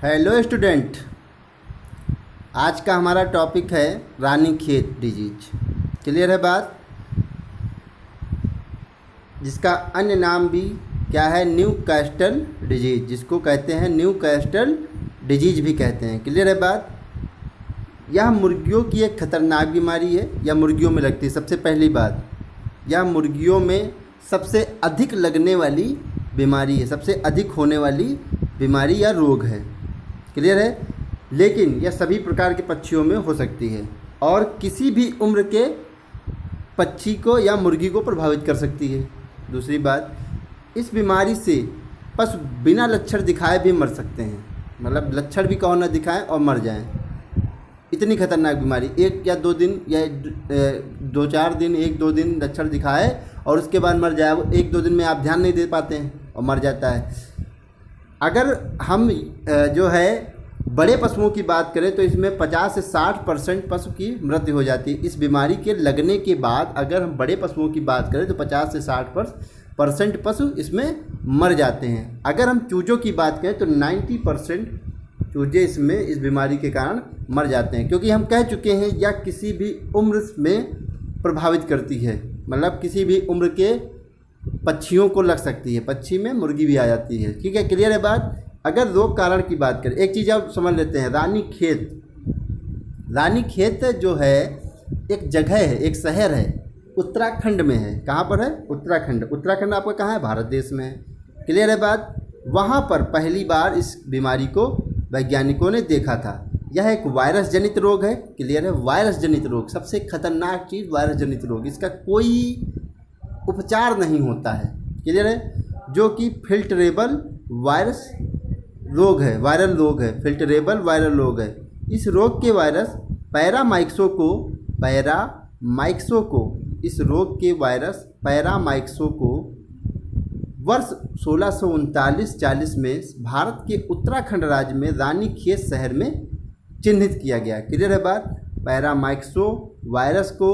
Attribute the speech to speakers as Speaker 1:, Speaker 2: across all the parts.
Speaker 1: Hello student, आज का हमारा टॉपिक है रानीखेत डिजीज। क्लियर है बात? जिसका अन्य नाम भी क्या है? न्यू कैस्टल डिजीज, जिसको कहते हैं न्यू कैस्टल डिजीज भी कहते हैं। क्लियर है बात? यह मुर्गियों की एक खतरनाक बीमारी है। यह मुर्गियों में लगती है। सबसे पहली बात, यह मुर्गियों में सबसे अधिक लगने वाली बीमारी है, सबसे अधिक होने वाली बीमारी या रोग है। क्लियर है? लेकिन यह सभी प्रकार के पक्षियों में हो सकती है और किसी भी उम्र के पक्षी को या मुर्गी को प्रभावित कर सकती है। दूसरी बात, इस बीमारी से पशु बिना लक्षण दिखाए भी मर सकते हैं, मतलब लक्षण भी कहो न दिखाएं और मर जाएं। इतनी खतरनाक बीमारी, एक या दो दिन या 2-4 दिन, 1-2 दिन लक्षण दिखाए और उसके बाद मर जाए। वो 1-2 दिन में आप ध्यान नहीं दे पाते हैं और मर जाता है। अगर हम जो है बड़े पशुओं की बात करें तो इसमें 50 से 60% पशु की मृत्यु हो जाती है। इस बीमारी के लगने के बाद अगर हम बड़े पशुओं की बात करें तो 50 से 60% पशु इसमें मर जाते हैं। अगर हम चूज़ों की बात करें तो 90% चूजे इसमें इस बीमारी के कारण मर जाते हैं, क्योंकि हम कह चुके हैं या किसी भी उम्र में प्रभावित करती है, मतलब किसी भी उम्र के पक्षियों को लग सकती है। पक्षी में मुर्गी भी आ जाती है। ठीक है, क्लियर है बात? अगर रोग कारण की बात करें, एक चीज़ आप समझ लेते हैं। रानीखेत जो है एक जगह है, एक शहर है, उत्तराखंड में है। कहाँ पर है? उत्तराखंड आपका कहाँ है? भारत देश में है। क्लियर है बात? वहाँ पर पहली बार इस बीमारी को वैज्ञानिकों ने देखा था। यह एक वायरस जनित रोग है। क्लियर है? वायरस जनित रोग, सबसे खतरनाक चीज़ वायरस जनित रोग। इसका कोई उपचार नहीं होता है। क्लियर है? जो कि फिल्टरेबल वायरस रोग है, वायरल रोग है, फिल्टरेबल वायरल रोग है। इस रोग के वायरस पैरामाइक्सो को वर्ष 1639-40 में भारत के उत्तराखंड राज्य में रानीखेत शहर में चिन्हित किया गया। क्लियर है बात? पैरामाइक्सो वायरस को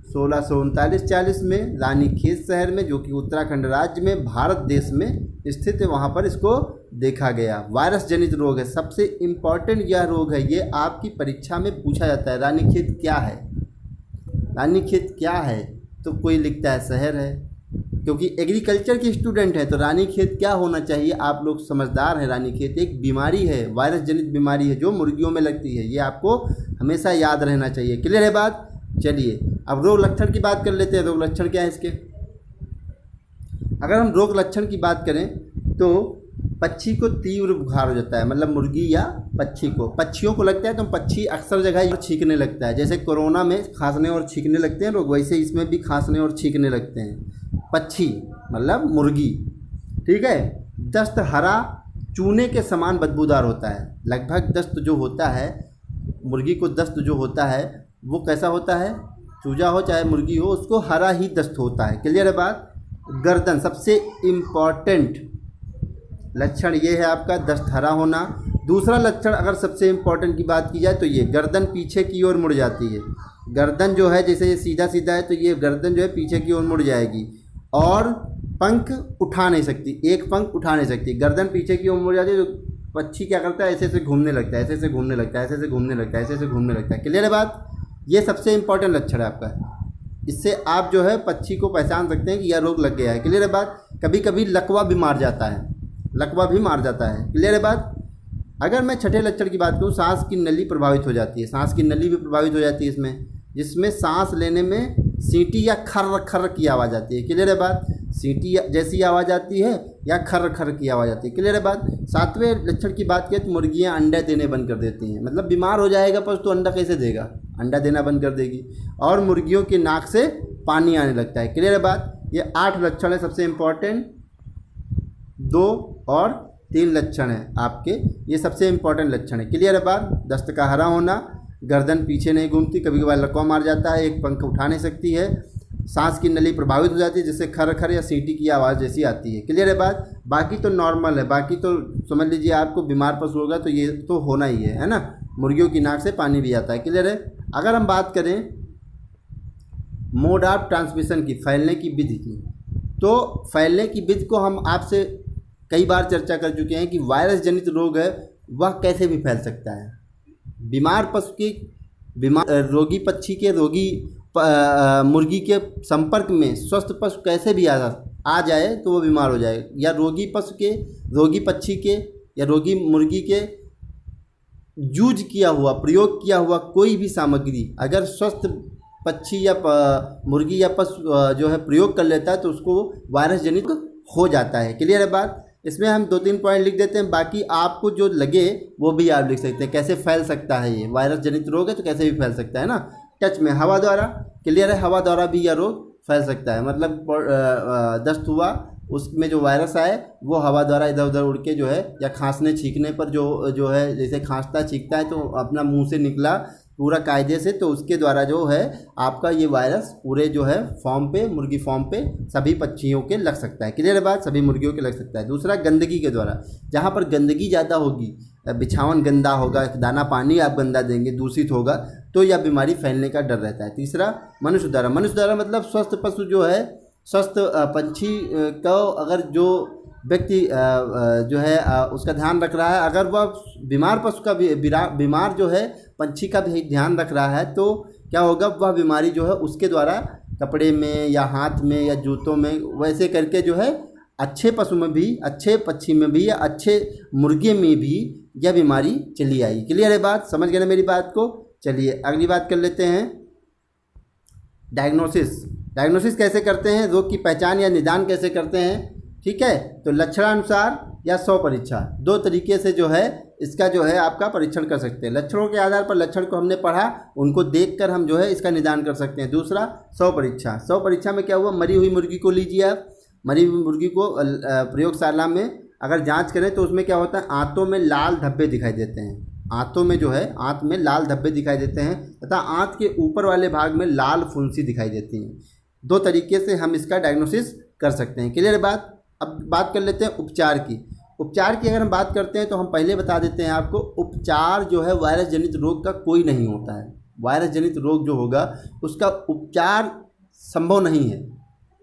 Speaker 1: 1639-40 में रानीखेत शहर में, जो कि उत्तराखंड राज्य में भारत देश में स्थित है, वहाँ पर इसको देखा गया। वायरस जनित रोग है, सबसे इम्पॉर्टेंट यह रोग है। ये आपकी परीक्षा में पूछा जाता है, रानीखेत क्या है? रानीखेत क्या है? तो कोई लिखता है शहर है, क्योंकि एग्रीकल्चर के स्टूडेंट है तो रानीखेत क्या होना चाहिए? आप लोग समझदार हैं। रानीखेत एक बीमारी है, वायरस जनित बीमारी है जो मुर्गियों में लगती है। ये आपको हमेशा याद रहना चाहिए। क्लियर है बात? चलिए अब रोग लक्षण की बात कर लेते हैं। रोग लक्षण क्या है इसके? अगर हम रोग लक्षण की बात करें तो पक्षी को तीव्र बुखार हो जाता है, मतलब मुर्गी या पक्षियों को लगता है तो पक्षी अक्सर जगह छींकने लगता है। जैसे कोरोना में खांसने और छींकने लगते हैं लोग, वैसे इसमें भी खांसने और छींकने लगते हैं पक्षी, मतलब मुर्गी। ठीक है? दस्त हरा चूने के समान बदबूदार होता है। लगभग दस्त जो होता है, मुर्गी को दस्त जो होता है वो कैसा होता है? चूजा हो चाहे मुर्गी हो, उसको हरा ही दस्त होता है। क्लियर है बात? गर्दन, सबसे इम्पॉर्टेंट लक्षण ये है आपका, दस्त हरा होना। दूसरा लक्षण अगर सबसे इम्पॉर्टेंट की बात की जाए तो ये गर्दन पीछे की ओर मुड़ जाती है। गर्दन जो है, जैसे ये सीधा सीधा है तो ये गर्दन जो है पीछे की ओर मुड़ जाएगी और पंख उठा नहीं सकती, एक पंख उठा नहीं सकती। गर्दन पीछे की ओर मुड़ जाती है तो पक्षी क्या करता है? ऐसे ऐसे घूमने लगता है, ऐसे ऐसे घूमने लगता है, ऐसे ऐसे घूमने लगता है, ऐसे ऐसे घूमने लगता है। क्लियर है बात? ये सबसे इम्पॉर्टेंट लक्षण है आपका। इससे आप जो है पक्षी को पहचान सकते हैं कि यह रोग लग गया है। क्लियर है बात? कभी कभी लकवा भी मार जाता है, क्लियर है बात? अगर मैं छठे लक्षण की बात करूँ, सांस की नली प्रभावित हो जाती है। सांस की नली भी प्रभावित हो जाती है इसमें, जिसमें सांस लेने में सीटी या खर्र खर्र की आवाज़ आती है। क्लियर है बात? सीटी जैसी आवाज़ आती है या खर्र खर्र की आवाज़ आती है। क्लियर है बात? सातवें लक्षण की बात करें तो मुर्गियाँ अंडा देने बंद कर देती हैं। मतलब बीमार हो जाएगा पशु तो अंडा कैसे देगा? अंडा देना बंद कर देगी। और मुर्गियों के नाक से पानी आने लगता है। क्लियर है बात? ये 8 लक्षण है सबसे इम्पॉर्टेंट। 2 और 3 लक्षण है आपके, ये सबसे इम्पॉर्टेंट लक्षण है। क्लियर है बात? दस्त का हरा होना, गर्दन पीछे नहीं घूमती, कभी कभार लकवा मार जाता है, एक पंख उठा नहीं सकती है, सांस की नली प्रभावित हो जाती है जिससे खर खर या सीटी की आवाज़ जैसी आती है। क्लियर है बात? बाकी तो नॉर्मल है, बाकी तो समझ लीजिए आपको बीमार पशु होगा तो ये तो होना ही है ना? मुर्गियों की नाक से पानी भी आता है। क्लियर है? अगर हम बात करें मोड ऑफ ट्रांसमिशन की, फैलने की विधि की, तो फैलने की विधि को हम आपसे कई बार चर्चा कर चुके हैं कि वायरस जनित रोग है वह कैसे भी फैल सकता है। बीमार पशु के बीमार रोगी पक्षी के रोगी मुर्गी के संपर्क में स्वस्थ पशु कैसे भी आ जाए तो वो बीमार हो जाए, या रोगी पशु के रोगी पक्षी के या रोगी मुर्गी के यूज किया हुआ प्रयोग किया हुआ कोई भी सामग्री अगर स्वस्थ पक्षी या मुर्गी या पशु जो है प्रयोग कर लेता है तो उसको वायरस जनित हो जाता है। क्लियर है बात। इसमें हम 2-3 पॉइंट लिख देते हैं, बाकी आपको जो लगे वो भी आप लिख सकते हैं। कैसे फैल सकता है ये वायरस जनित रोग है तो कैसे भी फैल सकता है ना। टच में हवा द्वारा, क्लियर है, हवा द्वारा भी यह रोग फैल सकता है। मतलब दस्त हुआ, उसमें जो वायरस आए वो हवा द्वारा इधर उधर उड़ के जो है, या खांसने छींकने पर जो है जैसे खांसता छींकता है तो अपना मुंह से निकला पूरा कायदे से, तो उसके द्वारा जो है आपका ये वायरस पूरे जो है फॉर्म पे, मुर्गी फॉर्म पे सभी पक्षियों के लग सकता है। क्लियर है बात, सभी मुर्गियों के लग सकता है। दूसरा, गंदगी के द्वारा, जहाँ पर गंदगी ज़्यादा होगी, बिछावन गंदा होगा, दाना पानी आप गंदा देंगे, दूषित होगा, तो यह बीमारी फैलने का डर रहता है। तीसरा, मनुष्य द्वारा। मनुष्य द्वारा मतलब स्वस्थ पशु जो है, स्वस्थ पंछी को अगर जो व्यक्ति जो है उसका ध्यान रख रहा है, अगर वह बीमार पशु का भी बीमार जो है पंछी का भी ध्यान रख रहा है तो क्या होगा, वह बीमारी जो है उसके द्वारा कपड़े में या हाथ में या जूतों में वैसे करके जो है अच्छे पशु में भी, अच्छे पक्षी में भी या अच्छे मुर्गे में भी यह बीमारी चली आई। क्लियर है बात, समझ गए ना मेरी बात को। चलिए अगली बात कर लेते हैं, डायग्नोसिस। डायग्नोसिस कैसे करते हैं, रोग की पहचान या निदान कैसे करते हैं। ठीक है, तो लक्षणानुसार या 100 परीक्षा, 2 तरीके से जो है इसका जो है आपका परीक्षण कर सकते हैं। लक्षणों के आधार पर, लक्षण को हमने पढ़ा, उनको देखकर हम जो है इसका निदान कर सकते हैं। दूसरा, 100 परीक्षा। 100 परीक्षा में क्या हुआ, मरी हुई मुर्गी को लीजिए आप, मरी हुई मुर्गी को प्रयोगशाला में अगर जांच करें तो उसमें क्या होता है, आंतों में लाल धब्बे दिखाई देते हैं। आंतों में जो है, आंत में लाल धब्बे दिखाई देते हैं तथा आंत के ऊपर वाले भाग में लाल फुंसी दिखाई देती हैं। 2 तरीके से हम इसका डायग्नोसिस कर सकते हैं। क्लियर बात। अब बात कर लेते हैं उपचार की। उपचार की अगर हम बात करते हैं तो हम पहले बता देते हैं आपको, उपचार जो है वायरस जनित रोग का कोई नहीं होता है। वायरस जनित रोग जो होगा उसका उपचार संभव नहीं है।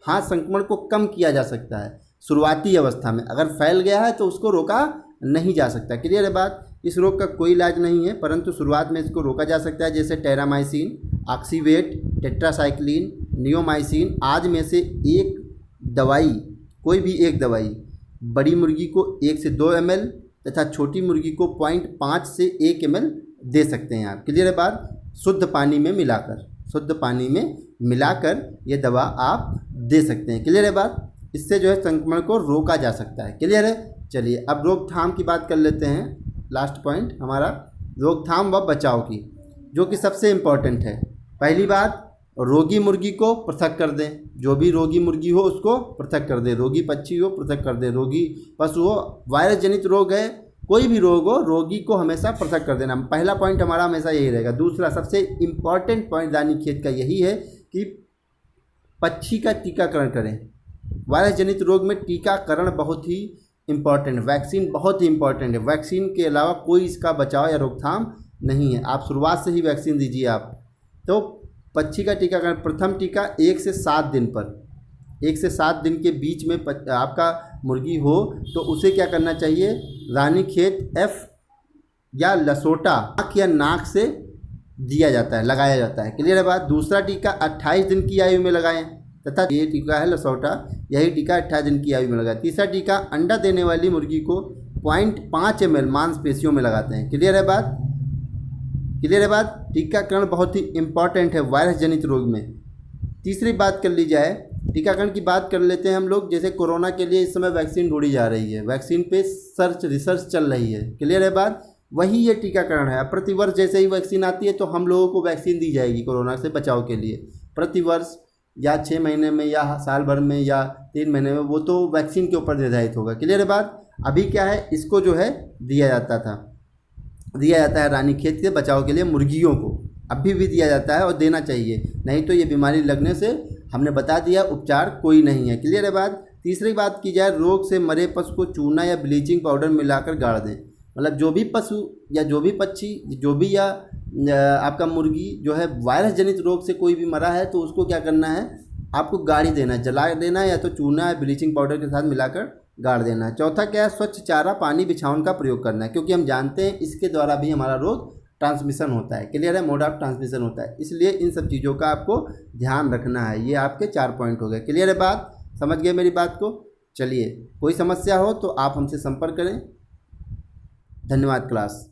Speaker 1: हाँ, संक्रमण को कम किया जा सकता है शुरुआती अवस्था में, अगर फैल गया है तो उसको रोका नहीं जा सकता। क्लियर है बात। इस रोग का कोई इलाज नहीं है, परंतु शुरुआत में इसको रोका जा सकता है, जैसे टेरामाइसिन, ऑक्सीवेट, टेट्रासाइक्लिन, नियोमाइसिन। आज में से एक दवाई, कोई भी एक दवाई बड़ी मुर्गी को 1 से 2 ml तथा छोटी मुर्गी को 0.5 से 1 ml दे सकते हैं आप। क्लियर है बात। शुद्ध पानी में मिलाकर, शुद्ध पानी में मिलाकर ये दवा आप दे सकते हैं। क्लियर है बात। इससे जो है संक्रमण को रोका जा सकता है। क्लियर है। चलिए अब रोकथाम की बात कर लेते हैं। लास्ट पॉइंट हमारा रोकथाम व बचाव की, जो कि सबसे इम्पॉर्टेंट है। पहली बात, रोगी मुर्गी को पृथक कर दें। जो भी रोगी मुर्गी हो उसको पृथक कर दें, रोगी पक्षी हो पृथक कर दें, रोगी पशु हो, वायरस जनित रोग है, कोई भी रोग हो, रोगी को हमेशा पृथक कर देना। पहला पॉइंट हमारा हमेशा यही रहेगा। दूसरा सबसे इम्पॉर्टेंट पॉइंट रानीखेत का यही है कि पक्षी का टीकाकरण करें। वायरस जनित रोग में टीकाकरण बहुत ही इम्पॉर्टेंट, वैक्सीन बहुत ही इम्पॉर्टेंट है। वैक्सीन के अलावा कोई इसका बचाव या रोकथाम नहीं है। आप शुरुआत से ही वैक्सीन दीजिए आप। तो पक्षी का टीकाकरण, प्रथम टीका 1 से 7 दिन पर, 1 से 7 दिन के बीच में आपका मुर्गी हो तो उसे क्या करना चाहिए, रानीखेत F या लसोटा आँख या नाक से दिया जाता है, लगाया जाता है। क्लियर है बात। दूसरा टीका 28 दिन की आयु में लगाएं तथा ये टीका है लसोटा, यही टीका 28 दिन की आयु में लगाएं। तीसरा टीका अंडा देने वाली मुर्गी को 0.5 ml मांसपेशियों में लगाते हैं। क्लियर है बात। क्लियर है बात। टीकाकरण बहुत ही इंपॉर्टेंट है वायरस जनित रोग में। तीसरी बात कर ली जाए, टीकाकरण की बात कर लेते हैं हम लोग। जैसे कोरोना के लिए इस समय वैक्सीन ढूंढी जा रही है, वैक्सीन पे रिसर्च चल रही है। क्लियर है बात। वही ये टीकाकरण है। प्रतिवर्ष जैसे ही वैक्सीन आती है तो हम लोगों को वैक्सीन दी जाएगी कोरोना से बचाव के लिए। प्रतिवर्ष या 6 महीने में या साल भर में या 3 महीने में, वो तो वैक्सीन के ऊपर निर्धारित होगा। क्लियर है बात। अभी क्या है, इसको जो है दिया जाता है रानीखेत के बचाव के लिए मुर्गियों को, अभी भी दिया जाता है और देना चाहिए, नहीं तो ये बीमारी लगने से हमने बता दिया उपचार कोई नहीं है। क्लियर है बात। तीसरी बात की जाए, रोग से मरे पशु को चूना या ब्लीचिंग पाउडर मिलाकर गाड़ दें। मतलब जो भी पशु या जो भी पक्षी जो भी या आपका मुर्गी जो है वायरस जनित रोग से कोई भी मरा है तो उसको क्या करना है, आपको गाड़ी देना है, जला देना है, या तो चूना या ब्लीचिंग पाउडर के साथ मिलाकर गाड़ देना है। चौथा क्या है, स्वच्छ चारा पानी बिछावन का प्रयोग करना है, क्योंकि हम जानते हैं इसके द्वारा भी हमारा रोग ट्रांसमिशन होता है। क्लियर है, मोड ऑफ ट्रांसमिशन होता है, इसलिए इन सब चीज़ों का आपको ध्यान रखना है। ये आपके 4 पॉइंट हो गए। क्लियर है बात, समझ गए मेरी बात को। चलिए, कोई समस्या हो तो आप हमसे संपर्क करें। धन्यवाद क्लास।